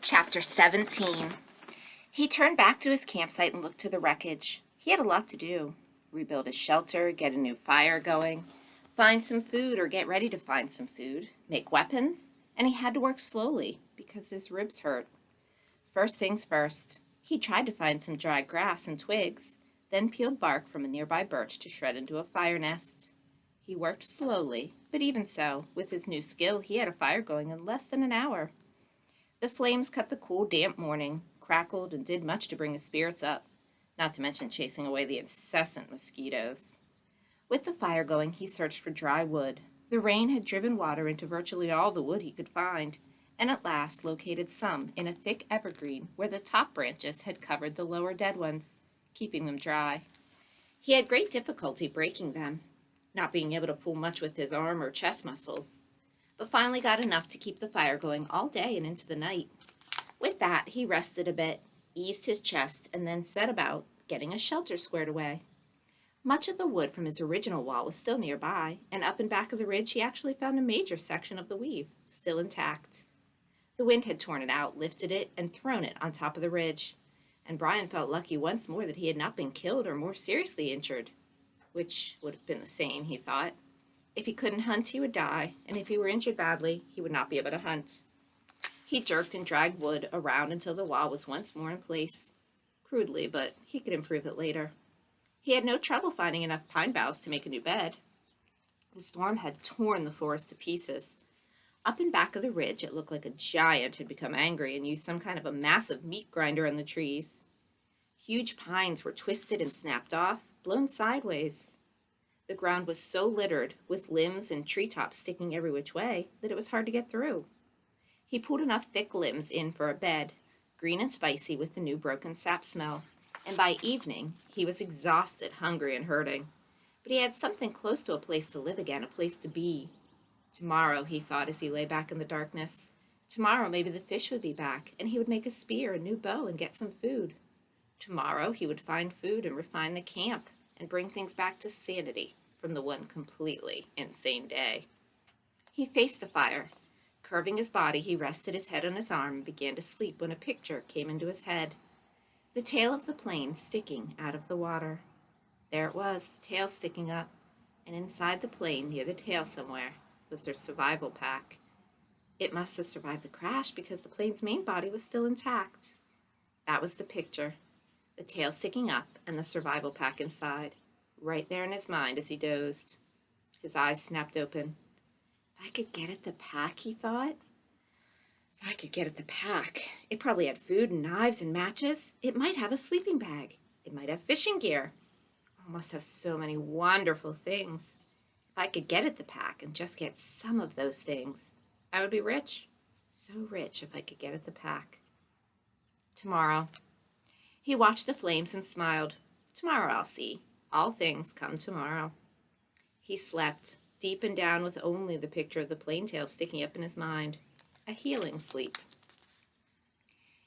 Chapter 17. He turned back to his campsite and looked to the wreckage. He had a lot to do. Rebuild his shelter, get a new fire going, find some food or get ready to find some food, make weapons, and he had to work slowly because his ribs hurt. First things first, he tried to find some dry grass and twigs, then peeled bark from a nearby birch to shred into a fire nest. He worked slowly, but even so, with his new skill, he had a fire going in less than an hour. The flames cut the cool, damp morning, crackled, and did much to bring his spirits up, not to mention chasing away the incessant mosquitoes. With the fire going, he searched for dry wood. The rain had driven water into virtually all the wood he could find, and at last located some in a thick evergreen where the top branches had covered the lower dead ones, keeping them dry. He had great difficulty breaking them, not being able to pull much with his arm or chest muscles, but finally got enough to keep the fire going all day and into the night. With that, he rested a bit, eased his chest, and then set about getting a shelter squared away. Much of the wood from his original wall was still nearby, and up and back of the ridge he actually found a major section of the weave, still intact. The wind had torn it out, lifted it, and thrown it on top of the ridge, and Brian felt lucky once more that he had not been killed or more seriously injured, which would have been the same, he thought. If he couldn't hunt, he would die, and if he were injured badly, he would not be able to hunt. He jerked and dragged wood around until the wall was once more in place. Crudely, but he could improve it later. He had no trouble finding enough pine boughs to make a new bed. The storm had torn the forest to pieces. Up and back of the ridge, it looked like a giant had become angry and used some kind of a massive meat grinder on the trees. Huge pines were twisted and snapped off, blown sideways. The ground was so littered, with limbs and treetops sticking every which way, that it was hard to get through. He pulled enough thick limbs in for a bed, green and spicy with the new broken sap smell, and by evening he was exhausted, hungry, and hurting. But he had something close to a place to live again, a place to be. Tomorrow, he thought as he lay back in the darkness, tomorrow maybe the fish would be back, and he would make a spear, a new bow, and get some food. Tomorrow he would find food and refine the camp, and bring things back to sanity from the one completely insane day. He faced the fire. Curving his body, he rested his head on his arm and began to sleep when a picture came into his head. The tail of the plane sticking out of the water. There it was, the tail sticking up, and inside the plane, near the tail somewhere, was their survival pack. It must have survived the crash because the plane's main body was still intact. That was the picture, the tail sticking up and the survival pack inside, right there in his mind as he dozed. His eyes snapped open. If I could get at the pack, he thought. If I could get at the pack. It probably had food and knives and matches. It might have a sleeping bag. It might have fishing gear. Oh, it must have so many wonderful things. If I could get at the pack and just get some of those things, I would be rich. So rich if I could get at the pack. Tomorrow. He watched the flames and smiled. Tomorrow I'll see. All things come tomorrow. He slept, deep and down with only the picture of the plane tail sticking up in his mind. A healing sleep.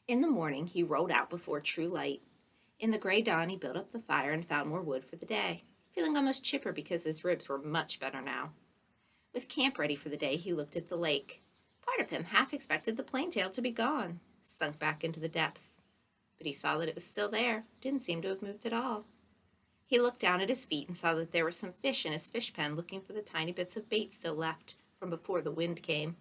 In the morning, he rolled out before true light. In the gray dawn, he built up the fire and found more wood for the day, feeling almost chipper because his ribs were much better now. With camp ready for the day, he looked at the lake. Part of him half expected the plane tail to be gone, sunk back into the depths. But he saw that it was still there, didn't seem to have moved at all. He looked down at his feet and saw that there were some fish in his fish pen looking for the tiny bits of bait still left from before the wind came.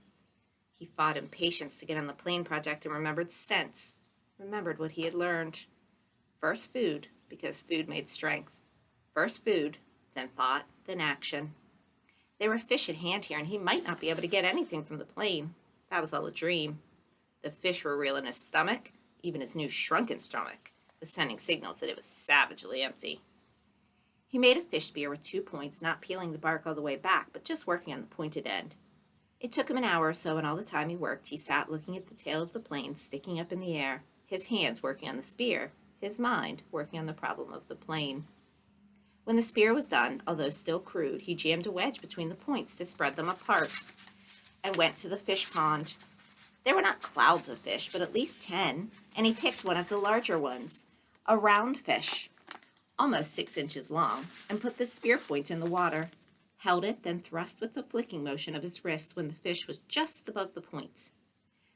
He fought impatience to get on the plane project and remembered sense, remembered what he had learned. First food, because food made strength. First food, then thought, then action. There were fish at hand here, and he might not be able to get anything from the plane. That was all a dream. The fish were real in his stomach. Even his new shrunken stomach was sending signals that it was savagely empty. He made a fish spear with 2 points, not peeling the bark all the way back, but just working on the pointed end. It took him an hour or so, and all the time he worked, he sat looking at the tail of the plane sticking up in the air, his hands working on the spear, his mind working on the problem of the plane. When the spear was done, although still crude, he jammed a wedge between the points to spread them apart and went to the fish pond. There were not clouds of fish, but at least 10, and he picked one of the larger ones, a round fish, almost 6 inches long, and put the spear point in the water, held it, then thrust with the flicking motion of his wrist when the fish was just above the point.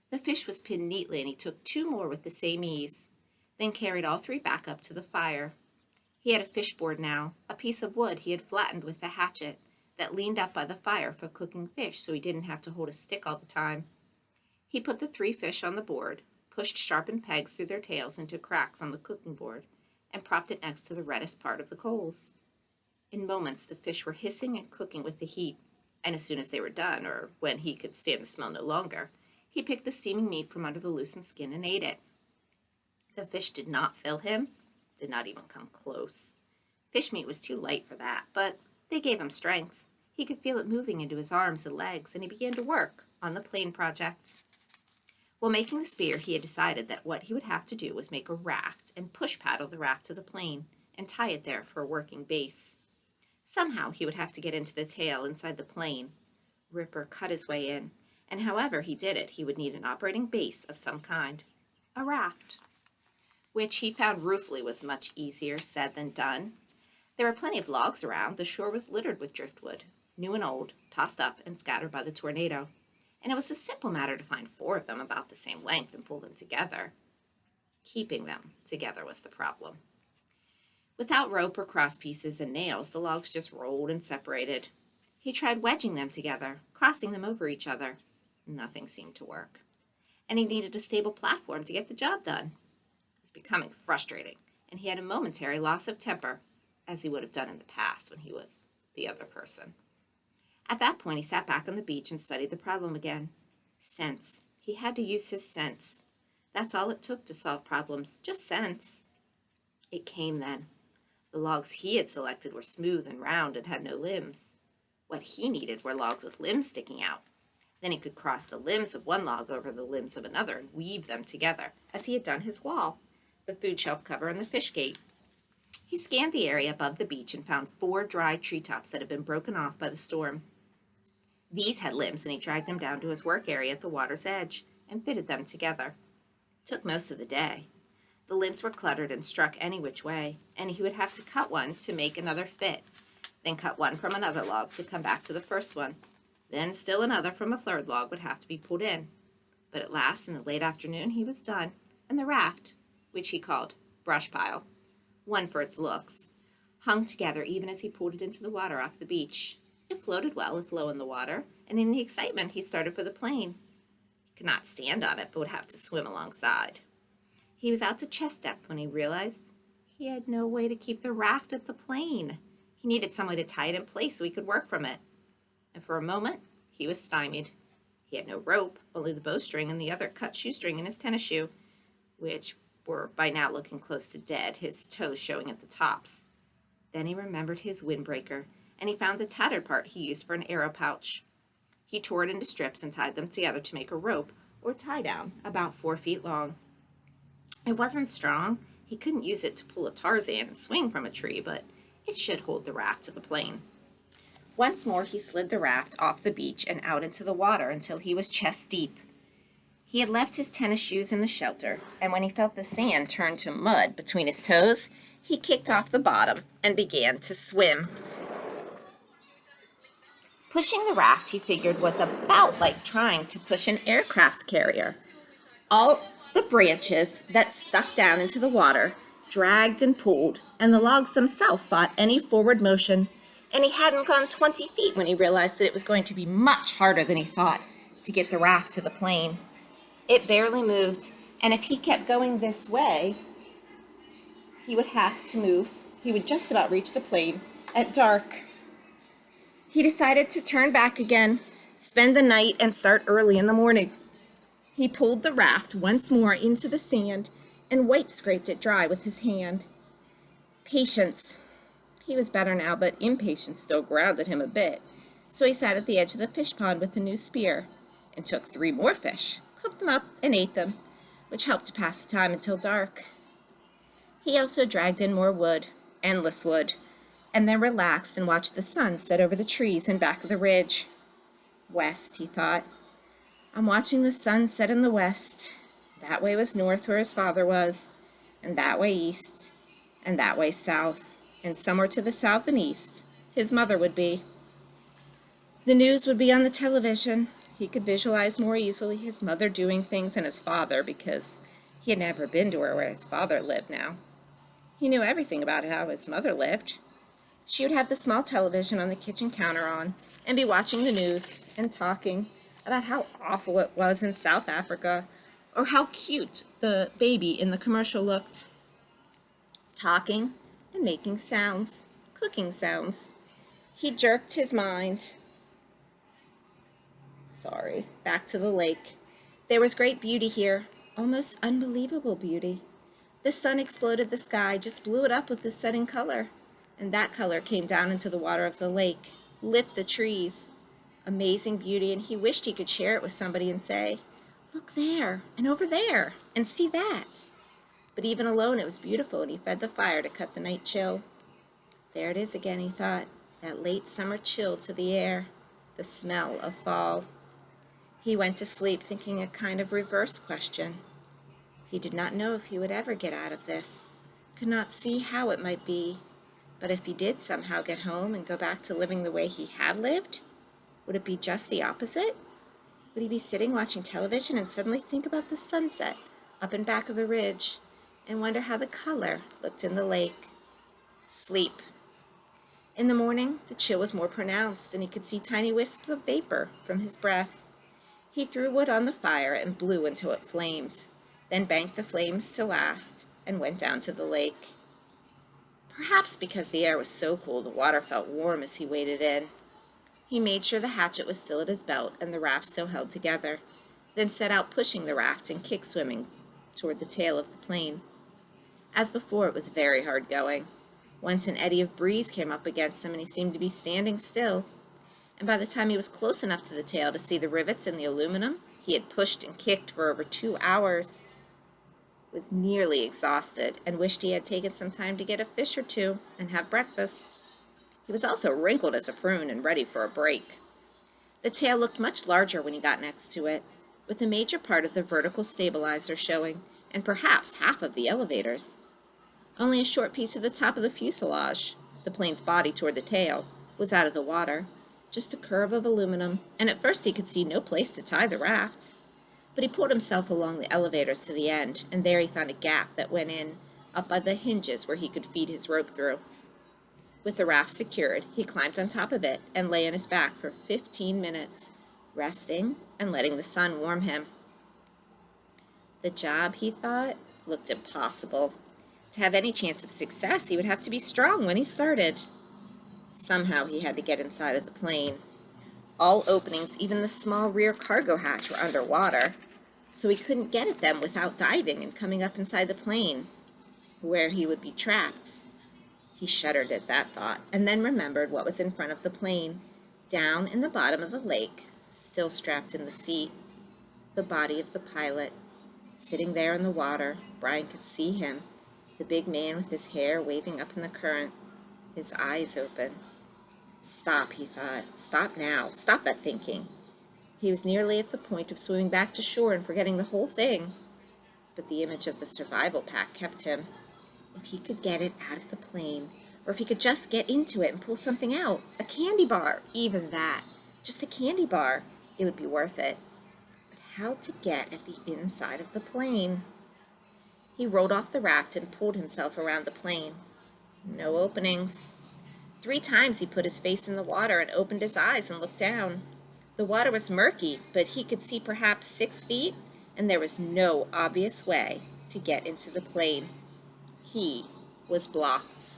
The fish was pinned neatly, and he took 2 more with the same ease, then carried all 3 back up to the fire. He had a fishboard now, a piece of wood he had flattened with the hatchet, that leaned up by the fire for cooking fish so he didn't have to hold a stick all the time. He put the 3 fish on the board, pushed sharpened pegs through their tails into cracks on the cooking board, and propped it next to the reddest part of the coals. In moments, the fish were hissing and cooking with the heat, and as soon as they were done, or when he could stand the smell no longer, he picked the steaming meat from under the loosened skin and ate it. The fish did not fill him, did not even come close. Fish meat was too light for that, but they gave him strength. He could feel it moving into his arms and legs, and he began to work on the plane project. While making the spear, he had decided that what he would have to do was make a raft and push paddle the raft to the plane and tie it there for a working base. Somehow he would have to get into the tail inside the plane. Ripper cut his way in, and however he did it, he would need an operating base of some kind, a raft, which he found ruefully was much easier said than done. There were plenty of logs around. The shore was littered with driftwood, new and old, tossed up and scattered by the tornado, and it was a simple matter to find 4 of them about the same length and pull them together. Keeping them together was the problem. Without rope or cross pieces and nails, the logs just rolled and separated. He tried wedging them together, crossing them over each other. Nothing seemed to work, and he needed a stable platform to get the job done. It was becoming frustrating, and he had a momentary loss of temper, as he would have done in the past when he was the other person. At that point, he sat back on the beach and studied the problem again. Sense. He had to use his sense. That's all it took to solve problems, just sense. It came then. The logs he had selected were smooth and round and had no limbs. What he needed were logs with limbs sticking out. Then he could cross the limbs of one log over the limbs of another and weave them together, as he had done his wall, the food shelf cover, and the fish gate. He scanned the area above the beach and found 4 dry treetops that had been broken off by the storm. These had limbs, and he dragged them down to his work area at the water's edge and fitted them together. It took most of the day. The limbs were cluttered and struck any which way, and he would have to cut one to make another fit, then cut one from another log to come back to the first one. Then still another from a third log would have to be pulled in. But at last, in the late afternoon, he was done, and the raft, which he called Brush Pile, one for its looks, hung together even as he pulled it into the water off the beach. It floated well if low in the water, and in the excitement he started for the plane. He could not stand on it, but would have to swim alongside. He was out to chest depth when he realized he had no way to keep the raft at the plane. He needed some way to tie it in place so he could work from it. And for a moment, he was stymied. He had no rope, only the bowstring and the other cut shoestring in his tennis shoe, which were by now looking close to dead, his toes showing at the tops. Then he remembered his windbreaker, and he found the tattered part he used for an arrow pouch. He tore it into strips and tied them together to make a rope, or tie-down, about 4 feet long. It wasn't strong. He couldn't use it to pull a Tarzan and swing from a tree, but it should hold the raft to the plane. Once more he slid the raft off the beach and out into the water until he was chest deep. He had left his tennis shoes in the shelter, and when he felt the sand turn to mud between his toes, he kicked off the bottom and began to swim. Pushing the raft, he figured, was about like trying to push an aircraft carrier. All the branches that stuck down into the water dragged and pulled, and the logs themselves fought any forward motion, and he hadn't gone 20 feet when he realized that it was going to be much harder than he thought to get the raft to the plane. It barely moved, and if he kept going this way, he would have to move. He would just about reach the plane at dark. He decided to turn back again, spend the night, and start early in the morning. He pulled the raft once more into the sand and scraped it dry with his hand. Patience. He was better now, but impatience still grounded him a bit. So he sat at the edge of the fish pond with a new spear and took 3 more fish, cooked them up, and ate them, which helped to pass the time until dark. He also dragged in more wood, endless wood, and then relaxed and watched the sun set over the trees in back of the ridge. West, he thought. I'm watching the sun set in the west. That way was north where his father was, and that way east, and that way south, and somewhere to the south and east his mother would be. The news would be on the television. He could visualize more easily his mother doing things than his father because he had never been to where his father lived now. He knew everything about how his mother lived. She would have the small television on the kitchen counter on and be watching the news and talking about how awful it was in South Africa or how cute the baby in the commercial looked. Talking and making sounds, clicking sounds. He jerked his mind back to the lake. There was great beauty here, almost unbelievable beauty. The sun exploded the sky, just blew it up with the setting color, and that color came down into the water of the lake, lit the trees. Amazing beauty, and he wished he could share it with somebody and say, "Look there, and over there, and see that." But even alone it was beautiful, and he fed the fire to cut the night chill. There it is again, he thought, that late summer chill to the air, the smell of fall. He went to sleep thinking a kind of reverse question. He did not know if he would ever get out of this, could not see how it might be, but if he did somehow get home and go back to living the way he had lived, would it be just the opposite? Would he be sitting watching television and suddenly think about the sunset up and back of the ridge and wonder how the color looked in the lake? Sleep. In the morning, the chill was more pronounced, and he could see tiny wisps of vapor from his breath. He threw wood on the fire and blew until it flamed, then banked the flames to last and went down to the lake. Perhaps because the air was so cool, the water felt warm as he waded in. He made sure the hatchet was still at his belt and the raft still held together, then set out pushing the raft and kick swimming toward the tail of the plane. As before, it was very hard going. Once an eddy of breeze came up against him and he seemed to be standing still, and by the time he was close enough to the tail to see the rivets in the aluminum, he had pushed and kicked for over 2 hours. He was nearly exhausted and wished he had taken some time to get a fish or two and have breakfast. He was also wrinkled as a prune and ready for a break. The tail looked much larger when he got next to it, with a major part of the vertical stabilizer showing, and perhaps half of the elevators. Only a short piece of the top of the fuselage, the plane's body toward the tail, was out of the water, just a curve of aluminum, and at first he could see no place to tie the raft. But he pulled himself along the elevators to the end, and there he found a gap that went in, up by the hinges where he could feed his rope through. With the raft secured, he climbed on top of it and lay on his back for 15 minutes, resting and letting the sun warm him. The job, he thought, looked impossible. To have any chance of success, he would have to be strong when he started. Somehow he had to get inside of the plane. All openings, even the small rear cargo hatch, were underwater, so he couldn't get at them without diving and coming up inside the plane, where he would be trapped. He shuddered at that thought, and then remembered what was in front of the plane, down in the bottom of the lake, still strapped in the seat. The body of the pilot, sitting there in the water. Brian could see him, the big man with his hair waving up in the current, his eyes open. Stop, he thought. Stop now. Stop that thinking. He was nearly at the point of swimming back to shore and forgetting the whole thing. But the image of the survival pack kept him. If he could get it out of the plane, or if he could just get into it and pull something out, a candy bar, even that, just a candy bar, it would be worth it. But how to get at the inside of the plane? He rolled off the raft and pulled himself around the plane. No openings. 3 times he put his face in the water and opened his eyes and looked down. The water was murky, but he could see perhaps 6 feet, and there was no obvious way to get into the plane. He was blocked.